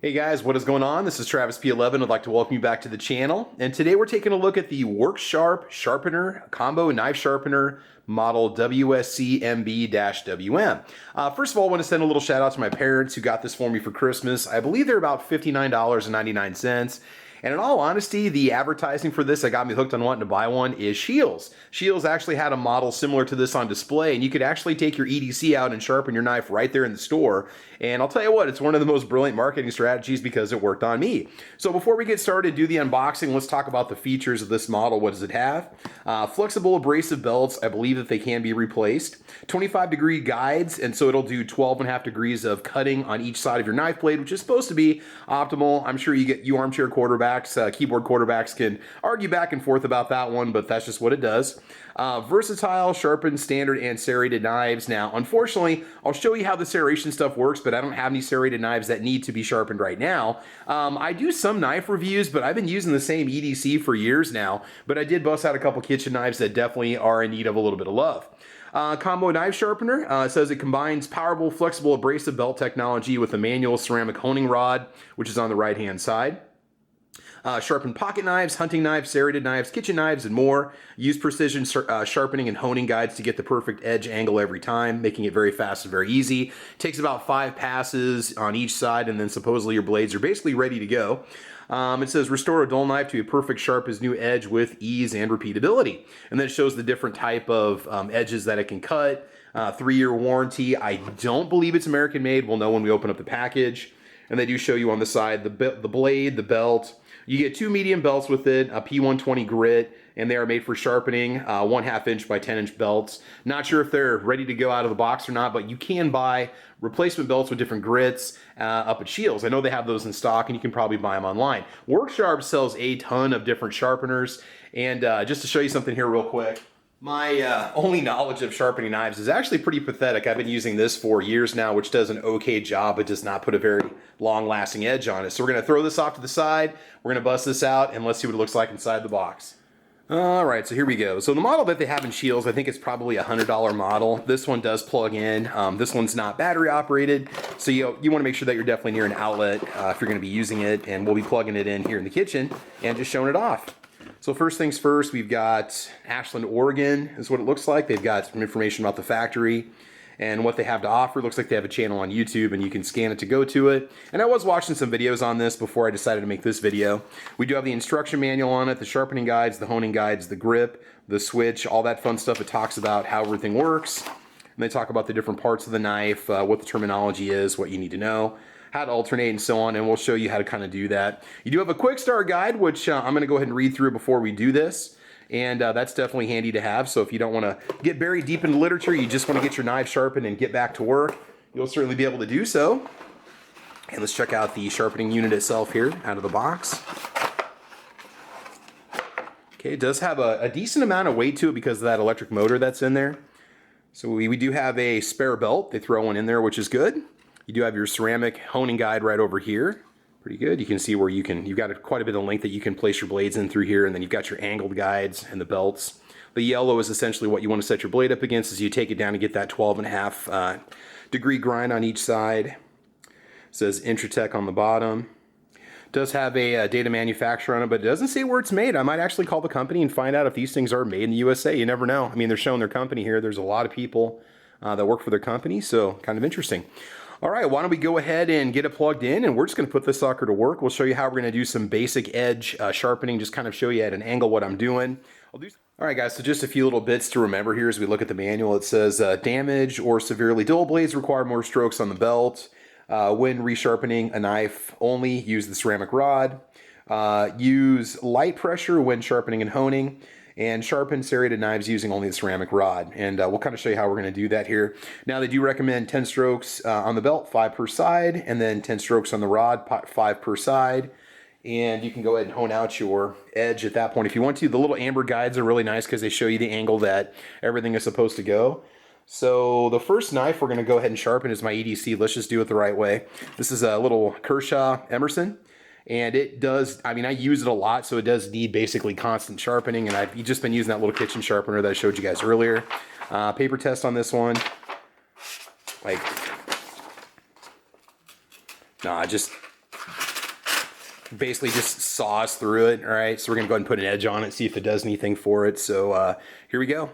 Hey guys, what is going on? This is Travis P11. I'd like to welcome you back to the channel. And today we're taking a look at the WorkSharp Sharpener Combo Knife Sharpener model WSC-MB-WM. First of all, I want to send a little shout out to my parents who got this for me for Christmas. I believe they're about $59.99. And in all honesty, the advertising for this that got me hooked on wanting to buy one is Scheels. Scheels actually had a model similar to this on display, and you could actually take your EDC out and sharpen your knife right there in the store. And I'll tell you what, it's one of the most brilliant marketing strategies because it worked on me. So before we get started, do the unboxing, let's talk about the features of this model. What does it have? Flexible abrasive belts. I believe that they can be replaced. 25-degree guides, and so it'll do 12.5 degrees of cutting on each side of your knife blade, which is supposed to be optimal. I'm sure you armchair quarterbacks, keyboard quarterbacks can argue back and forth about that one, but that's just what it does. Versatile, sharpened, standard, and serrated knives. Now, unfortunately, I'll show you how the serration stuff works, but I don't have any serrated knives that need to be sharpened right now. I do some knife reviews, but I've been using the same EDC for years now, but I did bust out a couple kitchen knives that definitely are in need of a little bit of love. Combo knife sharpener says it combines powerful, flexible abrasive belt technology with a manual ceramic honing rod, which is on the right-hand side. Sharpened pocket knives, hunting knives, serrated knives, kitchen knives, and more. Use precision sharpening and honing guides to get the perfect edge angle every time, making it very fast and very easy. Takes about 5 passes on each side, and then supposedly your blades are basically ready to go. It says restore a dull knife to a perfect sharp as new edge with ease and repeatability. And then it shows the different type of edges that it can cut. 3-year warranty. I don't believe it's American made. We'll know when we open up the package. And they do show you on the side the blade, the belt. You get 2 medium belts with it, a P120 grit, and they are made for sharpening, 1/2 inch by 10 inch belts. Not sure if they're ready to go out of the box or not, but you can buy replacement belts with different grits up at Scheels. I know they have those in stock, and you can probably buy them online. WorkSharp sells a ton of different sharpeners, and just to show you something here real quick, my only knowledge of sharpening knives is actually pretty pathetic. I've been using this for years now, which does an okay job, but does not put a very long-lasting edge on it. So we're going to throw this off to the side, we're going to bust this out, and let's see what it looks like inside the box. Alright, so here we go. So the model that they have in Scheels, I think it's probably a $100 model. This one does plug in. This one's not battery operated, so you want to make sure that you're definitely near an outlet if you're going to be using it, and we'll be plugging it in here in the kitchen and just showing it off. So first things first, we've got Ashland, Oregon is what it looks like. They've got some information about the factory and what they have to offer. Looks like they have a channel on YouTube and you can scan it to go to it. And I was watching some videos on this before I decided to make this video. We do have the instruction manual on it, the sharpening guides, the honing guides, the grip, the switch, all that fun stuff. It talks about how everything works. And they talk about the different parts of the knife, what the terminology is, what you need to know, how to alternate and so on, and we'll show you how to kind of do that. You do have a quick start guide, which I'm going to go ahead and read through before we do this, and that's definitely handy to have. So if you don't want to get buried deep into literature, you just want to get your knife sharpened and get back to work, you'll certainly be able to do so. And let's check out the sharpening unit itself here out of the box. Okay, it does have a decent amount of weight to it because of that electric motor that's in there. So we do have a spare belt. They throw one in there, which is good. You do have your ceramic honing guide right over here. Pretty good. You can see where you've got quite a bit of length that you can place your blades in through here, and then you've got your angled guides and the belts. The yellow is essentially what you want to set your blade up against as you take it down to get that 12.5 degree grind on each side. It says Intratec on the bottom. It does have a data manufacturer on it, but it doesn't say where it's made. I might actually call the company and find out if these things are made in the USA. You never know. I mean, they're showing their company here. There's a lot of people that work for their company, so kind of interesting. All right, why don't we go ahead and get it plugged in, and we're just going to put this sucker to work. We'll show you how we're going to do some basic edge sharpening, just kind of show you at an angle what I'm doing. All right, guys, so just a few little bits to remember here as we look at the manual. It says damaged or severely dull blades require more strokes on the belt. When resharpening a knife, only use the ceramic rod. Use light pressure when sharpening and honing. And sharpen serrated knives using only the ceramic rod. And we'll kind of show you how we're going to do that here. Now, they do recommend 10 strokes on the belt, 5 per side, and then 10 strokes on the rod, 5 per side. And you can go ahead and hone out your edge at that point if you want to. The little amber guides are really nice because they show you the angle that everything is supposed to go. So the first knife we're going to go ahead and sharpen is my EDC. Let's just do it the right way. This is a little Kershaw Emerson. And it does, I mean, I use it a lot, so it does need basically constant sharpening, and I've just been using that little kitchen sharpener that I showed you guys earlier. Paper test on this one. Like, nah, just basically just saws through it. All right, so we're gonna go ahead and put an edge on it, see if it does anything for it. So here we go.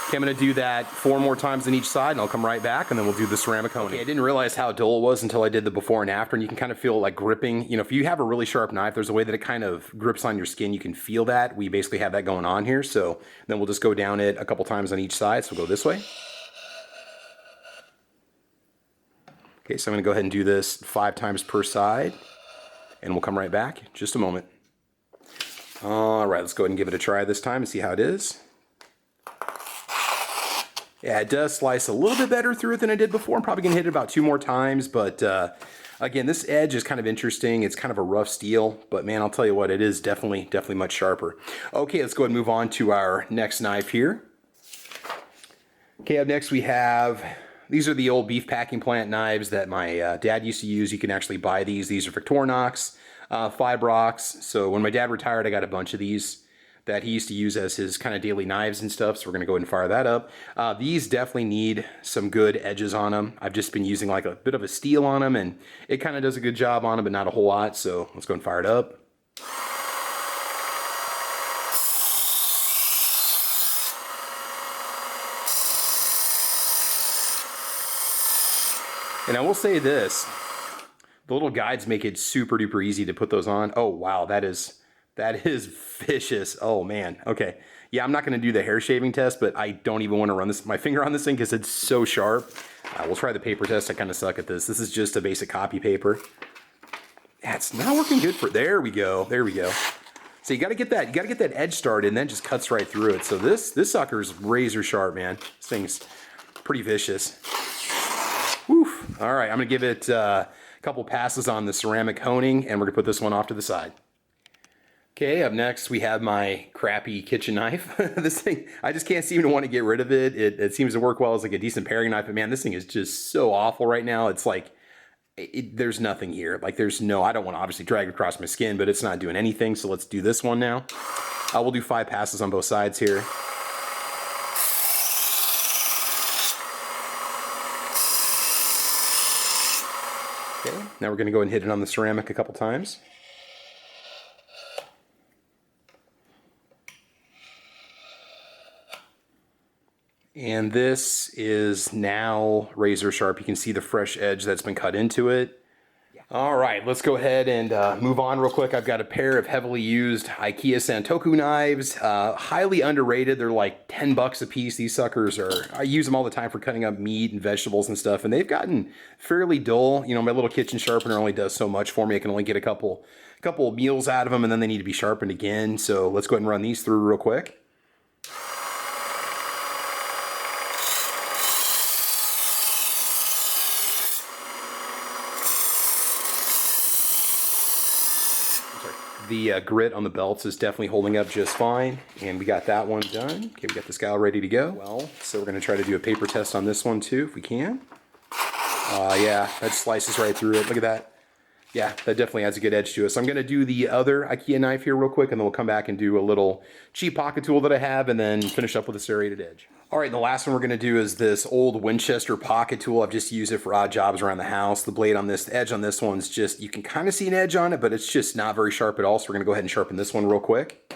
Okay, I'm going to do that 4 more times on each side, and I'll come right back, and then we'll do the ceramic honing. Okay, I didn't realize how dull it was until I did the before and after, and you can kind of feel like gripping. You know, if you have a really sharp knife, there's a way that it kind of grips on your skin. You can feel that. We basically have that going on here, so then we'll just go down it a couple times on each side. So we'll go this way. Okay, so I'm going to go ahead and do this 5 times per side, and we'll come right back in just a moment. All right, let's go ahead and give it a try this time and see how it is. Yeah, it does slice a little bit better through it than I did before. I'm probably going to hit it about 2 more times, but again, this edge is kind of interesting. It's kind of a rough steel, but man, I'll tell you what, it is definitely much sharper. Okay, let's go ahead and move on to our next knife here. Okay, up next we have, these are the old beef packing plant knives that my dad used to use. You can actually buy these. These are Victorinox, Fibrox. So when my dad retired, I got a bunch of these that he used to use as his kind of daily knives and stuff. So we're gonna go ahead and fire that up. These definitely need some good edges on them. I've just been using like a bit of a steel on them, and it kind of does a good job on them, but not a whole lot. So let's go and fire it up. And I will say this, the little guides make it super duper easy to put those on. Oh wow, that is vicious. Oh man. Okay. Yeah, I'm not going to do the hair shaving test, but I don't even want to run my finger on this thing because it's so sharp. We'll try the paper test. I kind of suck at this. This is just a basic copy paper. Yeah, it's not working good for, there we go. There we go. So you got to get that edge started, and then just cuts right through it. So this sucker's razor sharp, man. This thing's pretty vicious. Woof. All right, I'm going to give it a couple passes on the ceramic honing, and we're going to put this one off to the side. Okay, up next we have my crappy kitchen knife. This thing, I just can't seem to want to get rid of it. It seems to work well as like a decent paring knife, but man, this thing is just so awful right now. It's like, there's nothing here. Like there's no, I don't want to obviously drag it across my skin, but it's not doing anything. So let's do this one now. We'll do 5 passes on both sides here. Okay, now we're gonna go and hit it on the ceramic a couple times. And this is now razor sharp. You can see the fresh edge that's been cut into it. All right, let's go ahead and move on real quick. I've got a pair of heavily used IKEA Santoku knives, highly underrated. They're like 10 bucks a piece. These suckers are, I use them all the time for cutting up meat and vegetables and stuff, and they've gotten fairly dull. You know, my little kitchen sharpener only does so much for me. I can only get a couple meals out of them, and then they need to be sharpened again. So let's go ahead and run these through real quick. The grit on the belts is definitely holding up just fine, and we got that one done. Okay, we got this guy all ready to go. Well, so we're going to try to do a paper test on this one too, if we can. Yeah, that slices right through it. Look at that. Yeah, that definitely adds a good edge to it. So I'm going to do the other IKEA knife here real quick, and then we'll come back and do a little cheap pocket tool that I have, and then finish up with a serrated edge. All right, the last one we're going to do is this old Winchester pocket tool. I've just used it for odd jobs around the house. The blade on this, the edge on this one's just, you can kind of see an edge on it, but it's just not very sharp at all. So we're going to go ahead and sharpen this one real quick.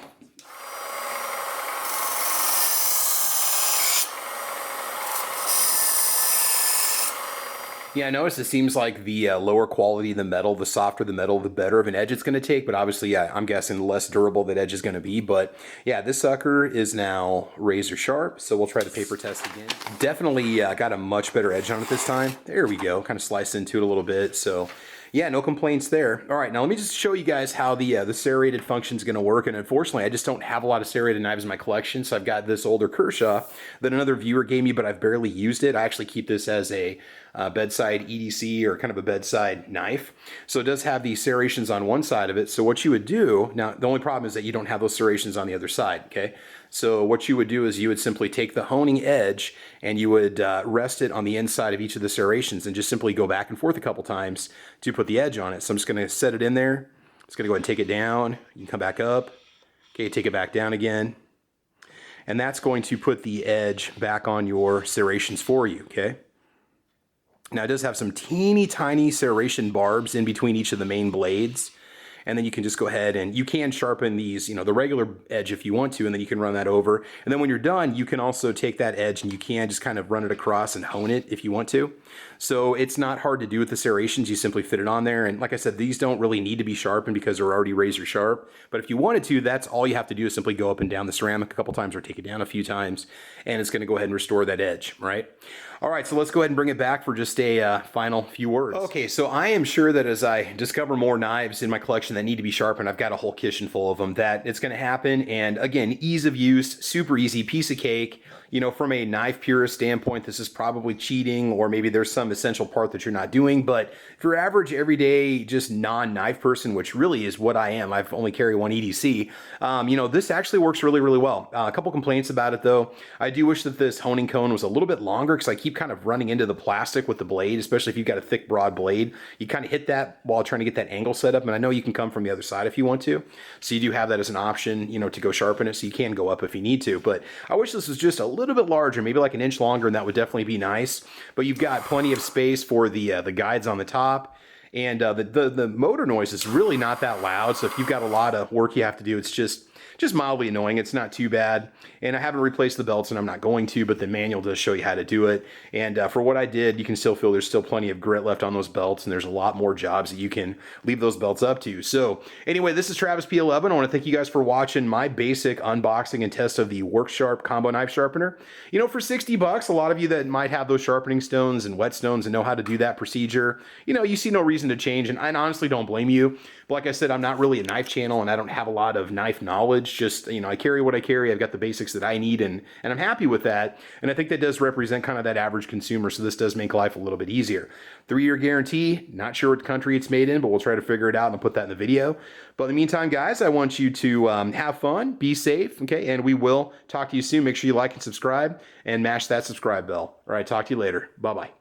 Yeah, I noticed it seems like the lower quality the metal, the softer the metal, the better of an edge it's going to take. But obviously, yeah, I'm guessing the less durable that edge is going to be. But yeah, this sucker is now razor sharp. So we'll try the paper test again. Definitely got a much better edge on it this time. There we go. Kind of sliced into it a little bit. So yeah, no complaints there. All right, now let me just show you guys how the serrated function is going to work. And unfortunately, I just don't have a lot of serrated knives in my collection. So I've got this older Kershaw that another viewer gave me, but I've barely used it. I actually keep this as a bedside EDC, or kind of a bedside knife. So it does have these serrations on one side of it. So what you would do, now the only problem is that you don't have those serrations on the other side, okay? So what you would do is you would simply take the honing edge and you would rest it on the inside of each of the serrations and just simply go back and forth a couple times to put the edge on it. So I'm just gonna set it in there. Just gonna go ahead and take it down. You can come back up. Okay, take it back down again. And that's going to put the edge back on your serrations for you, okay? Now it does have some teeny tiny serration barbs in between each of the main blades. And then you can just go ahead and you can sharpen these, you know, the regular edge if you want to, and then you can run that over. And then when you're done, you can also take that edge and you can just kind of run it across and hone it if you want to. So it's not hard to do with the serrations. You simply fit it on there. And like I said, these don't really need to be sharpened because they're already razor sharp. But if you wanted to, that's all you have to do is simply go up and down the ceramic a couple times or take it down a few times. And it's going to go ahead and restore that edge, right? All right, so let's go ahead and bring it back for just a final few words. Okay, so I am sure that as I discover more knives in my collection that need to be sharpened, I've got a whole kitchen full of them, that it's going to happen. And again, ease of use, super easy, piece of cake. You know, from a knife purist standpoint, this is probably cheating, or maybe there's some essential part that you're not doing. But if you're average, everyday, just non-knife person, which really is what I am, I've only carry one EDC, you know, this actually works really, really well. A couple complaints about it though. I do wish that this honing cone was a little bit longer because I keep kind of running into the plastic with the blade, especially if you've got a thick, broad blade. You kind of hit that while trying to get that angle set up. And I know you can come from the other side if you want to. So you do have that as an option, you know, to go sharpen it. So you can go up if you need to. But I wish this was just a little bit larger, maybe like an inch longer, and that would definitely be nice. But you've got plenty of space for the guides on the top. And the motor noise is really not that loud. So if you've got a lot of work you have to do, it's just mildly annoying. It's not too bad. And I haven't replaced the belts and I'm not going to, but the manual does show you how to do it. And for what I did, you can still feel there's still plenty of grit left on those belts, and there's a lot more jobs that you can leave those belts up to. So anyway, this is Travis P11. I want to thank you guys for watching my basic unboxing and test of the WorkSharp combo knife sharpener. You know, for 60 bucks, a lot of you that might have those sharpening stones and whetstones and know how to do that procedure, you know, you see no reason to change. And I honestly don't blame you. But like I said, I'm not really a knife channel and I don't have a lot of knife knowledge. Just, you know, I carry what I carry. I've got the basics that I need, and I'm happy with that. And I think that does represent kind of that average consumer. So this does make life a little bit easier. 3-year guarantee, not sure what country it's made in, but we'll try to figure it out and I'll put that in the video. But in the meantime, guys, I want you to have fun, be safe, okay? And we will talk to you soon. Make sure you like and subscribe and mash that subscribe bell. All right, talk to you later. Bye-bye.